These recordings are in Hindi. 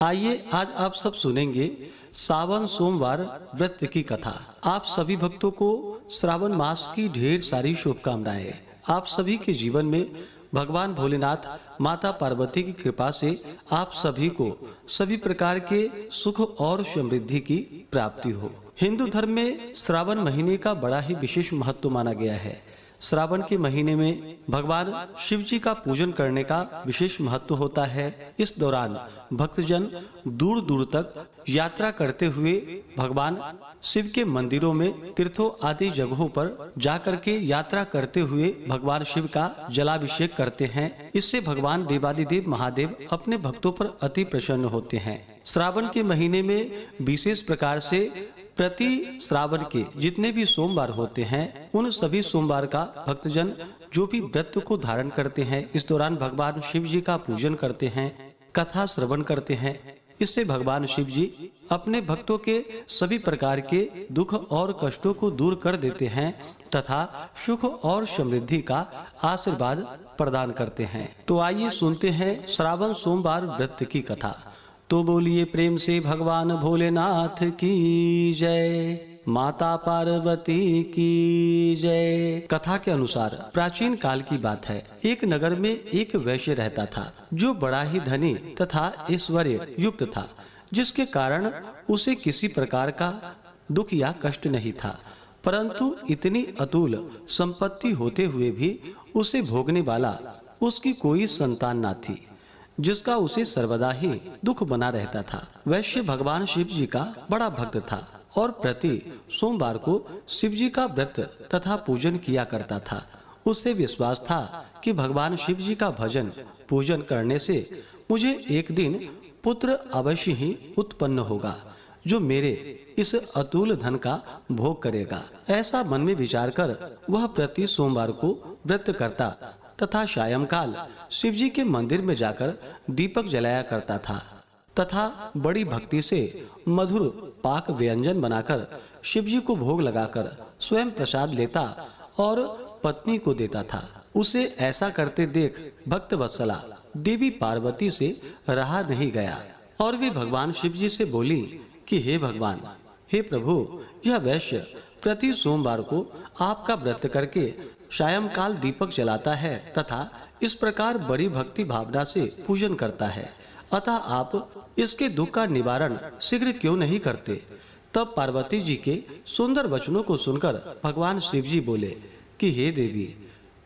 आइए आज आप सब सुनेंगे सावन सोमवार व्रत की कथा। आप सभी भक्तों को श्रावण मास की ढेर सारी शुभकामनाएं। आप सभी के जीवन में भगवान भोलेनाथ माता पार्वती की कृपा से आप सभी को सभी प्रकार के सुख और समृद्धि की प्राप्ति हो। हिंदू धर्म में श्रावण महीने का बड़ा ही विशेष महत्व माना गया है। श्रावण के महीने में भगवान शिव जी का पूजन करने का विशेष महत्व होता है। इस दौरान भक्तजन दूर दूर तक यात्रा करते हुए भगवान शिव के मंदिरों में, तीर्थों आदि जगहों पर जाकर के यात्रा करते हुए भगवान शिव का जलाभिषेक करते हैं। इससे भगवान देवादिदेव महादेव अपने भक्तों पर अति प्रसन्न होते हैं। श्रावण के महीने में विशेष प्रकार से प्रति श्रावण के जितने भी सोमवार होते हैं, उन सभी सोमवार का भक्तजन जो भी व्रत को धारण करते हैं, इस दौरान भगवान शिव जी का पूजन करते हैं, कथा श्रवण करते हैं। इससे भगवान शिव जी अपने भक्तों के सभी प्रकार के दुख और कष्टों को दूर कर देते हैं तथा सुख और समृद्धि का आशीर्वाद प्रदान करते हैं। तो आइए सुनते हैं श्रावण सोमवार व्रत की कथा। तो बोलिए प्रेम से भगवान भोलेनाथ की जय, माता पार्वती की जय। कथा के अनुसार प्राचीन काल की बात है। एक नगर में एक वैश्य रहता था जो बड़ा ही धनी तथा ऐश्वर्य युक्त था, जिसके कारण उसे किसी प्रकार का दुख या कष्ट नहीं था। परंतु इतनी अतुल संपत्ति होते हुए भी उसे भोगने वाला उसकी कोई संतान न थी, जिसका उसे सर्वदा ही दुख बना रहता था। वैश्य भगवान शिव जी का बड़ा भक्त था और प्रति सोमवार को शिव जी का व्रत तथा पूजन किया करता था। उसे विश्वास था कि भगवान शिव जी का भजन पूजन करने से मुझे एक दिन पुत्र अवश्य ही उत्पन्न होगा, जो मेरे इस अतुल धन का भोग करेगा। ऐसा मन में विचार कर वह प्रति सोमवार को व्रत करता तथा सायंकाल शिव जी के मंदिर में जाकर दीपक जलाया करता था तथा बड़ी भक्ति से मधुर पाक व्यंजन बनाकर शिव जी को भोग लगाकर स्वयं प्रसाद लेता और पत्नी को देता था। उसे ऐसा करते देख भक्त वत्सला देवी पार्वती से रहा नहीं गया और वे भगवान शिव जी से बोली कि हे भगवान, हे प्रभु, यह वैश्य प्रति सोमवार को आपका व्रत करके सायंकाल दीपक जलाता है तथा इस प्रकार बड़ी भक्ति भावना से पूजन करता है, अतः आप इसके दुख का निवारण शीघ्र क्यों नहीं करते। तब पार्वती जी के सुंदर वचनों को सुनकर भगवान शिव जी बोले कि हे देवी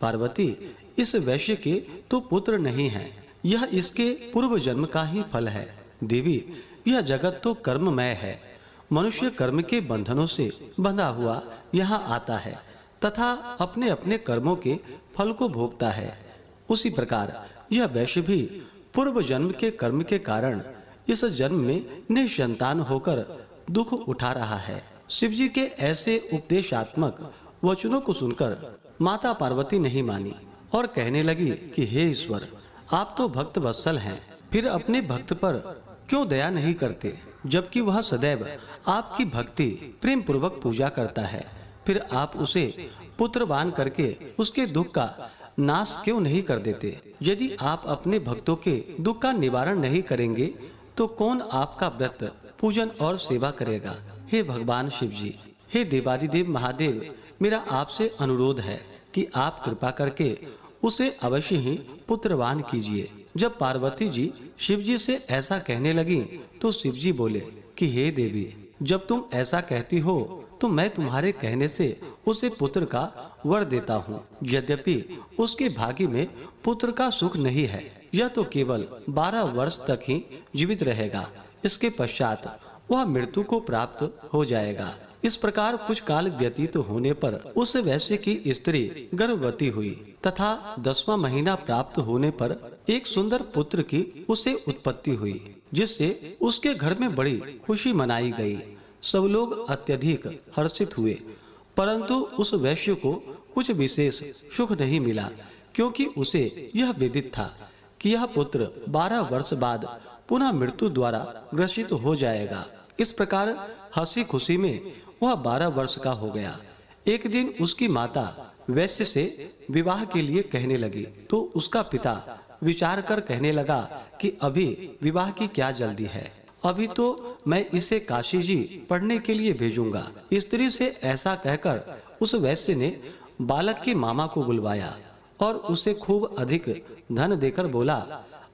पार्वती, इस वैश्य के तो पुत्र नहीं है, यह इसके पूर्व जन्म का ही फल है। देवी, यह जगत तो कर्ममय है, मनुष्य कर्म के बंधनों से बंधा हुआ यहाँ आता है तथा अपने अपने कर्मों के फल को भोगता है। उसी प्रकार यह वैश्य भी पूर्व जन्म के कर्म के कारण इस जन्म में निसंतान होकर दुख उठा रहा है। शिव जी के ऐसे उपदेशात्मक वचनों को सुनकर माता पार्वती नहीं मानी और कहने लगी कि हे ईश्वर, आप तो भक्त वत्सल हैं, फिर अपने भक्त पर क्यों दया नहीं करते, जबकि वह सदैव आपकी भक्ति प्रेम पूर्वक पूजा करता है। फिर आप उसे पुत्रवान करके उसके दुख का नाश क्यों नहीं कर देते। यदि आप अपने भक्तों के दुख का निवारण नहीं करेंगे तो कौन आपका व्रत पूजन और सेवा करेगा। हे भगवान शिव जी, हे देवादिदेव महादेव, मेरा आपसे अनुरोध है कि आप कृपा करके उसे अवश्य ही पुत्रवान कीजिए। जब पार्वती जी शिव जी से ऐसा कहने लगी तो शिव जी बोले कि हे देवी, जब तुम ऐसा कहती हो तो मैं तुम्हारे कहने से उसे पुत्र का वर देता हूँ। यद्यपि उसके भाग्य में पुत्र का सुख नहीं है, यह तो केवल 12 वर्ष तक ही जीवित रहेगा, इसके पश्चात वह मृत्यु को प्राप्त हो जाएगा। इस प्रकार कुछ काल व्यतीत होने पर उस वैश्य की स्त्री गर्भवती हुई तथा 10वां महीना प्राप्त होने पर एक सुंदर पुत्र की उसे उत्पत्ति हुई, जिससे उसके घर में बड़ी खुशी मनाई गई। सब लोग अत्यधिक हर्षित हुए, परंतु उस वैश्य को कुछ विशेष सुख नहीं मिला, क्योंकि उसे यह विदित था कि यह पुत्र 12 वर्ष बाद पुनः मृत्यु द्वारा ग्रसित हो जाएगा। इस प्रकार हंसी खुशी में वह 12 वर्ष का हो गया। एक दिन उसकी माता वैश्य से विवाह के लिए कहने लगी तो उसका पिता विचार कर कहने लगा कि अभी विवाह की क्या जल्दी है, अभी तो मैं इसे काशी जी पढ़ने के लिए भेजूंगा। स्त्री से ऐसा कहकर उस वैश्य ने बालक के मामा को बुलवाया और उसे खूब अधिक धन देकर बोला,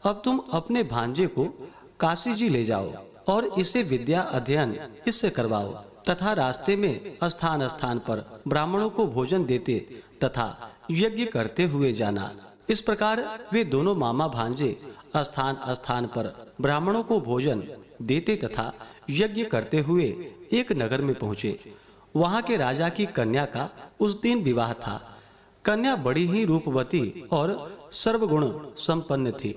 अब तुम अपने भांजे को काशी जी ले जाओ और इसे विद्या अध्ययन इससे करवाओ तथा रास्ते में स्थान स्थान पर ब्राह्मणों को भोजन देते तथा यज्ञ करते हुए जाना। इस प्रकार वे दोनों मामा भांजे स्थान स्थान पर ब्राह्मणों को भोजन देते तथा यज्ञ करते हुए एक नगर में पहुँचे। वहाँ के राजा की कन्या का उस दिन विवाह था। कन्या बड़ी ही रूपवती और सर्वगुण संपन्न थी,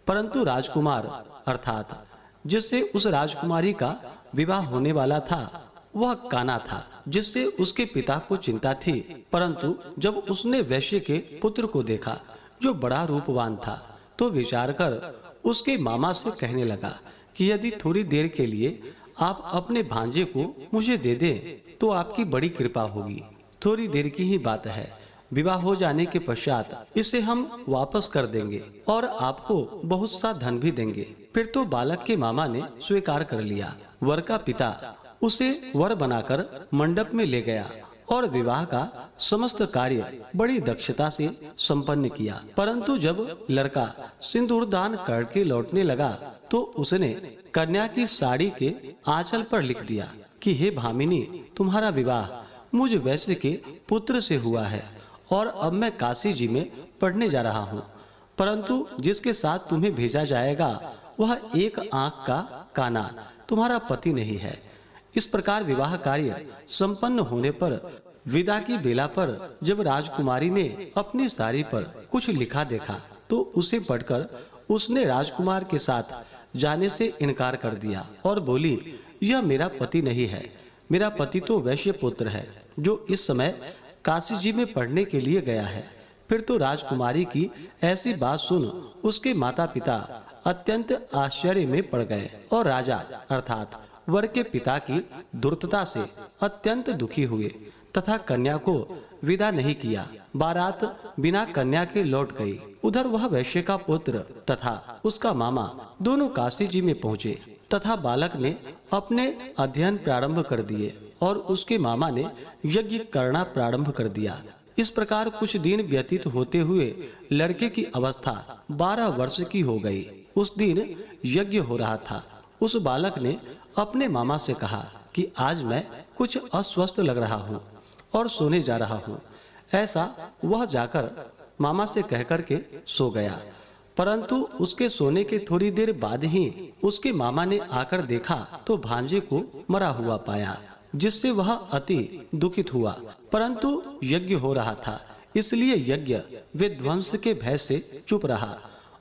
परंतु राजकुमार अर्थात जिससे उस राजकुमारी का विवाह होने वाला था वह काना था, जिससे उसके पिता को चिंता थी। परंतु जब उसने वैश्य के पुत्र को देखा जो बड़ा रूपवान था, तो विचार कर उसके मामा से कहने लगा कि यदि थोड़ी देर के लिए आप अपने भांजे को मुझे दे दें तो आपकी बड़ी कृपा होगी। थोड़ी देर की ही बात है, विवाह हो जाने के पश्चात इसे हम वापस कर देंगे और आपको बहुत सा धन भी देंगे। फिर तो बालक के मामा ने स्वीकार कर लिया। वर का पिता उसे वर बनाकर मंडप में ले गया और विवाह का समस्त कार्य बड़ी दक्षता से संपन्न किया। परंतु जब लड़का सिंदूर दान करके लौटने लगा तो उसने कन्या की साड़ी के आंचल पर लिख दिया कि हे भामिनी, तुम्हारा विवाह मुझ वैश्य के पुत्र से हुआ है और अब मैं काशी जी में पढ़ने जा रहा हूँ, परंतु जिसके साथ तुम्हें भेजा जाएगा वह एक आंख का काना तुम्हारा पति नहीं है। इस प्रकार विवाह कार्य संपन्न होने पर विदा की बेला पर जब राजकुमारी ने अपनी साड़ी पर कुछ लिखा देखा तो उसे पढ़कर उसने राजकुमार के साथ जाने से इनकार कर दिया और बोली, यह मेरा पति नहीं है, मेरा पति तो वैश्य पुत्र है जो इस समय काशी जी में पढ़ने के लिए गया है। फिर तो राजकुमारी की ऐसी बात सुन उसके माता पिता अत्यंत आश्चर्य में पड़ गए और राजा अर्थात वर के पिता की दुर्तता से अत्यंत दुखी हुए तथा कन्या को विदा नहीं किया। बारात बिना कन्या के लौट गई। उधर वह वैश्य का पुत्र तथा उसका मामा दोनों काशी जी में पहुँचे तथा बालक ने अपने अध्ययन प्रारंभ कर दिए और उसके मामा ने यज्ञ करना प्रारंभ कर दिया। इस प्रकार कुछ दिन व्यतीत होते हुए लड़के की अवस्था 12 वर्ष की हो गई। उस दिन यज्ञ हो रहा था। उस बालक ने अपने मामा से कहा कि आज मैं कुछ अस्वस्थ लग रहा हूँ और सोने जा रहा हूँ। ऐसा वह जाकर मामा से कहकर के सो गया, परंतु उसके सोने के थोड़ी देर बाद ही उसके मामा ने आकर देखा तो भांजे को मरा हुआ पाया, जिससे वह अति दुखित हुआ। परंतु यज्ञ हो रहा था, इसलिए यज्ञ विध्वंस के भय से चुप रहा।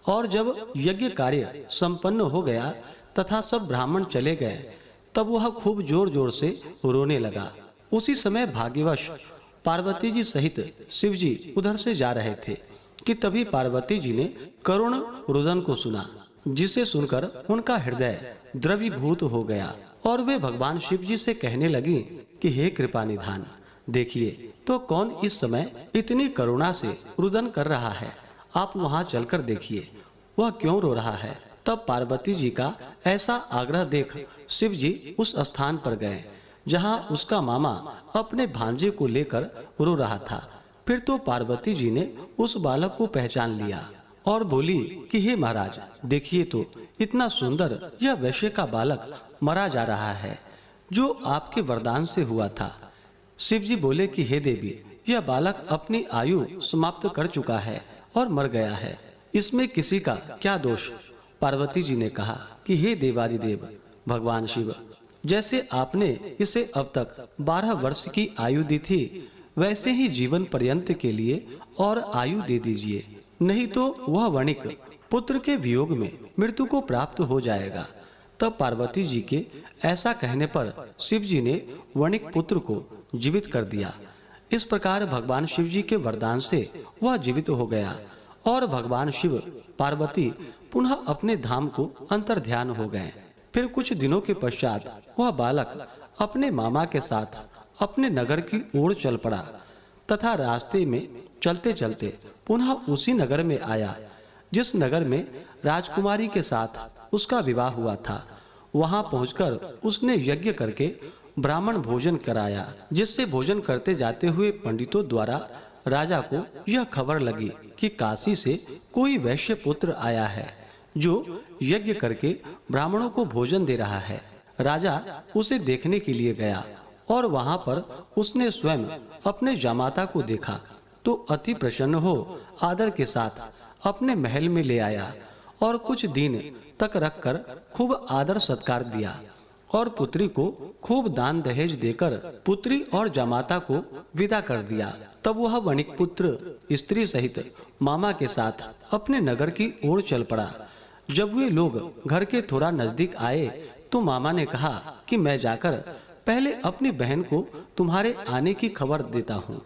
और जब यज्ञ कार्य संपन्न हो गया तथा सब ब्राह्मण चले गए, तब वह खूब जोर जोर से रोने लगा। उसी समय भाग्यवश पार्वती जी सहित शिव जी उधर से जा रहे थे कि तभी पार्वती जी ने करुण रुदन को सुना, जिसे सुनकर उनका हृदय द्रवीभूत हो गया और वे भगवान शिव जी से कहने लगी कि हे कृपा निधान, देखिए तो कौन इस समय इतनी करुणा से रुदन कर रहा है। आप वहां चलकर देखिए वह क्यों रो रहा है। तब पार्वती जी का ऐसा आग्रह देख शिव जी उस स्थान पर गए जहां उसका मामा अपने भांजे को लेकर रो रहा था। फिर तो पार्वती जी ने उस बालक को पहचान लिया और बोली कि हे महाराज, देखिए तो इतना सुंदर यह वैश्य का बालक मरा जा रहा है जो आपके वरदान से हुआ था। शिव जी बोले कि हे देवी, यह बालक अपनी आयु समाप्त कर चुका है और मर गया है, इसमें किसी का क्या दोष। पार्वती जी ने कहा कि हे देवादिदेव भगवान शिव, जैसे आपने इसे अब तक 12 वर्ष की आयु दी थी, वैसे ही जीवन पर्यंत के लिए और आयु दे दीजिए, नहीं तो वह वणिक पुत्र के वियोग में मृत्यु को प्राप्त हो जाएगा। तब पार्वती जी के ऐसा कहने पर शिव जी ने वणिक पुत्र को जीवित कर दिया। इस प्रकार भगवान शिव जी के वरदान से वह जीवित हो गया और भगवान शिव पार्वती पुनः अपने धाम को अंतर ध्यान हो गए। फिर कुछ दिनों के पश्चात वह बालक अपने मामा के साथ अपने नगर की ओर चल पड़ा तथा रास्ते में चलते चलते पुनः उसी नगर में आया जिस नगर में राजकुमारी के साथ उसका विवाह हुआ था। वहां पहुंचकर उसने यज्ञ करके ब्राह्मण भोजन कराया, जिससे भोजन करते जाते हुए पंडितों द्वारा राजा को यह खबर लगी कि काशी से कोई वैश्य पुत्र आया है जो यज्ञ करके ब्राह्मणों को भोजन दे रहा है। राजा उसे देखने के लिए गया और वहां पर उसने स्वयं अपने जामाता को देखा तो अति प्रसन्न हो आदर के साथ अपने महल में ले आया और कुछ दिन तक रखकर खूब आदर सत्कार दिया और पुत्री को खूब दान दहेज देकर पुत्री और जामाता को विदा कर दिया। तब वह वणिक पुत्र स्त्री सहित मामा के साथ अपने नगर की ओर चल पड़ा। जब वे लोग घर के थोड़ा नजदीक आए तो मामा ने कहा कि मैं जाकर पहले अपनी बहन को तुम्हारे आने की खबर देता हूँ,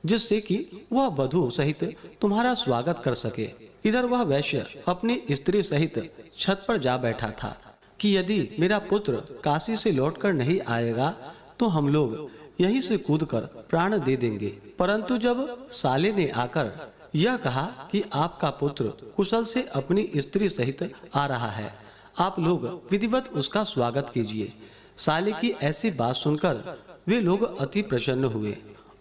जिससे कि वह वधू सहित तुम्हारा स्वागत कर सके। इधर वह वैश्य अपनी स्त्री सहित छत पर जा बैठा था कि यदि मेरा पुत्र काशी से लौटकर नहीं आएगा तो हम लोग यहीं से कूदकर प्राण दे देंगे। परंतु जब साले ने आकर यह कहा कि आपका पुत्र कुशल से अपनी स्त्री सहित आ रहा है, आप लोग विधिवत उसका स्वागत कीजिए। साले की ऐसी बात सुनकर वे लोग अति प्रसन्न हुए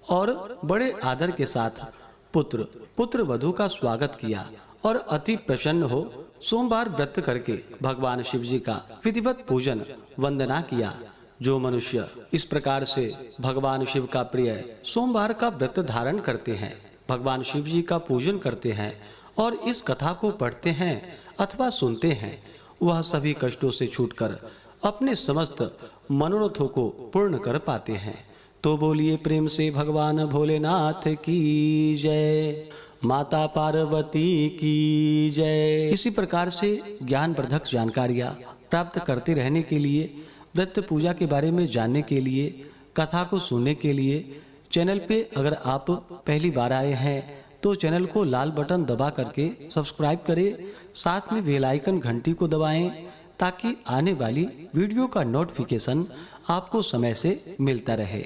और बड़े आदर के साथ पुत्र वधू का स्वागत किया और अति प्रसन्न हो सोमवार व्रत करके भगवान शिव जी का विधिवत पूजन वंदना किया। जो मनुष्य इस प्रकार से भगवान शिव का प्रिय सोमवार का व्रत धारण करते हैं, भगवान शिव जी का पूजन करते हैं और इस कथा को पढ़ते हैं अथवा सुनते हैं, वह सभी कष्टों से छूटकर अपने समस्त मनोरथों को पूर्ण कर पाते हैं। तो बोलिए प्रेम से भगवान भोलेनाथ की जय, माता पार्वती की जय। इसी प्रकार से ज्ञानवर्धक जानकारियाँ प्राप्त करते रहने के लिए, व्रत पूजा के बारे में जानने के लिए, कथा को सुनने के लिए चैनल पे अगर आप पहली बार आए हैं तो चैनल को लाल बटन दबा करके सब्सक्राइब करें, साथ में बेल आइकन घंटी को दबाएं ताकि आने वाली वीडियो का नोटिफिकेशन आपको समय से मिलता रहे।